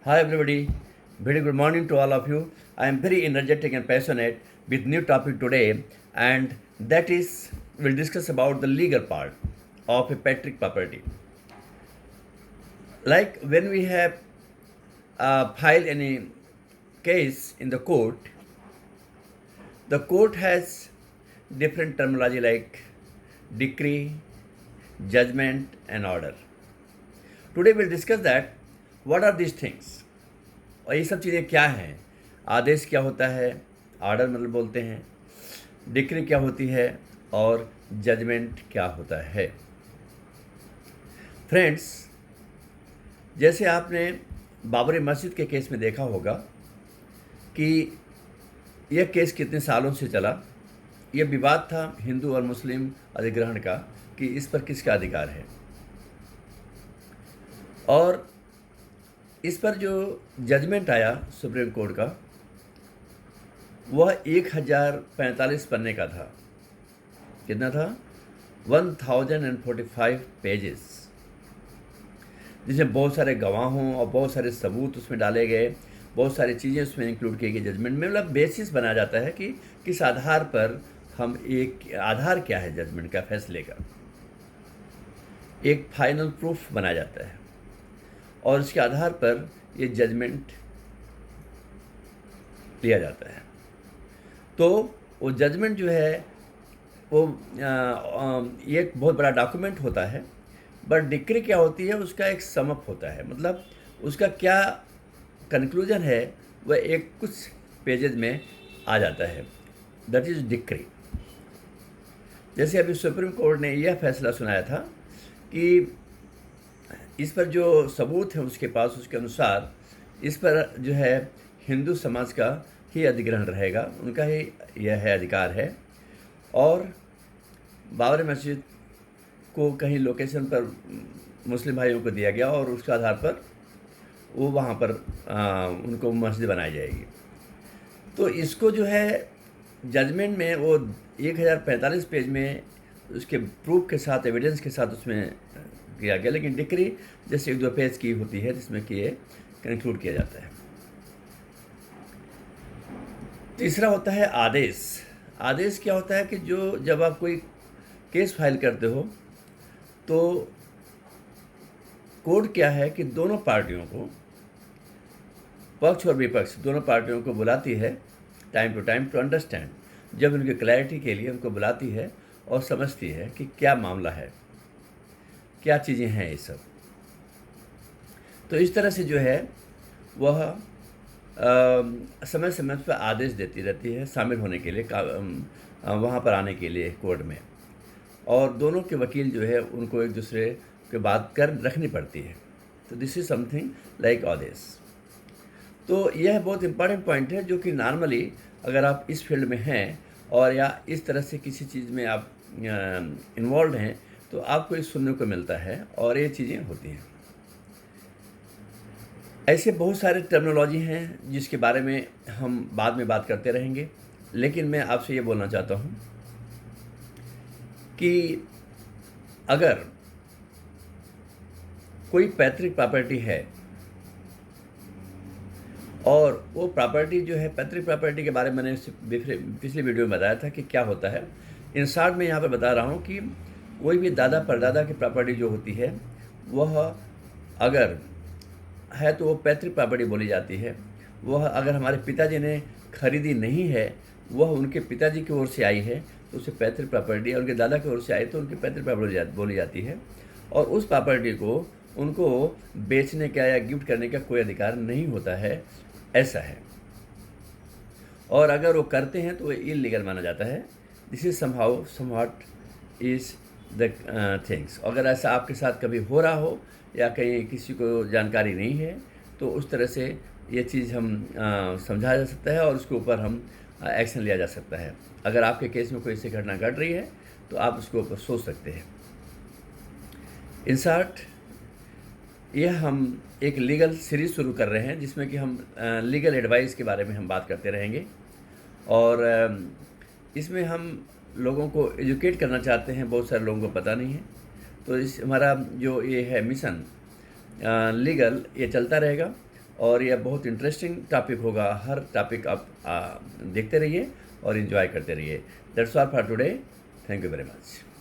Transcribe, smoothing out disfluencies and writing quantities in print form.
Hi everybody, very good morning to all of you. I am very energetic and passionate with new topic today, and that is we'll discuss about the legal part of a patrick property. Like when we have filed any case in the court has different terminology like decree, judgment, and order. Today we'll discuss that what are these things और ये सब चीज़ें क्या हैं, आदेश क्या होता है, order मतलब बोलते हैं, डिक्री क्या होती है और जजमेंट क्या होता है। फ्रेंड्स, जैसे आपने बाबरी मस्जिद के केस में देखा होगा कि यह केस कितने सालों से चला। यह विवाद था हिंदू और मुस्लिम अधिग्रहण का कि इस पर किसका अधिकार है, और इस पर जो जजमेंट आया सुप्रीम कोर्ट का वह 1045 पन्ने का था। कितना था? 1045 पेजेस, जिसमें बहुत सारे गवाहों और बहुत सारे सबूत उसमें डाले गए, बहुत सारी चीज़ें उसमें इंक्लूड की गई। जजमेंट में मतलब बेसिस बनाया जाता है कि किस आधार पर हम एक आधार क्या है जजमेंट का, फैसले का एक फाइनल प्रूफ बनाया जाता है, और उसके आधार पर ये जजमेंट लिया जाता है। तो वो जजमेंट जो है वो ये एक बहुत बड़ा डॉक्यूमेंट होता है। बट डिक्री क्या होती है, उसका एक समअप होता है, मतलब उसका क्या कंक्लूजन है वह एक कुछ पेजेज में आ जाता है, दैट इज़ डिक्री। जैसे अभी सुप्रीम कोर्ट ने यह फैसला सुनाया था कि इस पर जो सबूत है उसके पास, उसके अनुसार इस पर जो है हिंदू समाज का ही अधिग्रहण रहेगा, उनका ही यह है अधिकार है। और बाबरी मस्जिद को कहीं लोकेशन पर मुस्लिम भाइयों को दिया गया और उसके आधार पर वो वहाँ पर उनको मस्जिद बनाई जाएगी। तो इसको जो है जजमेंट में वो 1045 पेज में उसके प्रूफ के साथ, एविडेंस के साथ उसमें किया गया, लेकिन डिक्री जैसे 1-2 पेज की होती है जिसमें कि ये कंक्लूड किया जाता है। तीसरा होता है आदेश। आदेश क्या होता है कि जो जब आप कोई केस फाइल करते हो तो कोर्ट क्या है कि दोनों पार्टियों को, पक्ष और विपक्ष दोनों पार्टियों को बुलाती है time to time to understand, जब उनकी क्लैरिटी के लिए उनको बुलाती है और समझती है कि क्या मामला है, क्या चीज़ें हैं ये सब। तो इस तरह से जो है वह समय समय पर आदेश देती रहती है शामिल होने के लिए, वहाँ पर आने के लिए कोर्ट में, और दोनों के वकील जो है उनको एक दूसरे के बात कर रखनी पड़ती है। तो दिस इज़ समथिंग लाइक आदेश। तो यह बहुत इंपॉर्टेंट पॉइंट है जो कि नॉर्मली अगर आप इस फील्ड में हैं और या इस तरह से किसी चीज़ में आप इन्वॉल्व हैं तो आपको ये सुनने को मिलता है और ये चीज़ें होती हैं। ऐसे बहुत सारे टर्मिनोलॉजी हैं जिसके बारे में हम बाद में बात करते रहेंगे, लेकिन मैं आपसे ये बोलना चाहता हूँ कि अगर कोई पैतृक प्रॉपर्टी है और वो प्रॉपर्टी जो है, पैतृक प्रॉपर्टी के बारे में मैंने पिछली वीडियो में बताया था कि क्या होता है। इन शॉर्ट में यहाँ पर बता रहा हूँ कि कोई भी दादा परदादा की प्रॉपर्टी जो होती है वह अगर है तो वो पैतृक प्रॉपर्टी बोली जाती है। वह अगर हमारे पिताजी ने खरीदी नहीं है, वह उनके पिताजी की ओर से आई है तो उसे पैतृक प्रॉपर्टी, और उनके दादा की ओर से आई तो उनकी पैतृक प्रॉपर्टी बोली जाती है। और उस प्रॉपर्टी को उनको बेचने का या गिफ्ट करने का कोई अधिकार नहीं होता है, ऐसा है। और अगर वो करते हैं तो वो इलीगल माना जाता है। This is somehow somewhat is the things. अगर ऐसा आपके साथ कभी हो रहा हो या कहीं किसी को जानकारी नहीं है तो उस तरह से ये चीज़ हम समझा जा सकता है और उसके ऊपर हम एक्शन लिया जा सकता है। अगर आपके केस में कोई ऐसी घटना घट रही है तो आप उसके ऊपर सोच सकते हैं। इन शॉर्ट, यह हम एक लीगल सीरीज़ शुरू कर रहे हैं जिसमें कि हम लीगल एडवाइस के बारे में हम बात करते रहेंगे, और इसमें हम लोगों को एजुकेट करना चाहते हैं। बहुत सारे लोगों को पता नहीं है, तो इस हमारा जो ये है मिशन लीगल, ये चलता रहेगा। और यह बहुत इंटरेस्टिंग टॉपिक होगा। हर टॉपिक आप देखते रहिए और एंजॉय करते रहिए। That's all for today. Thank you very much.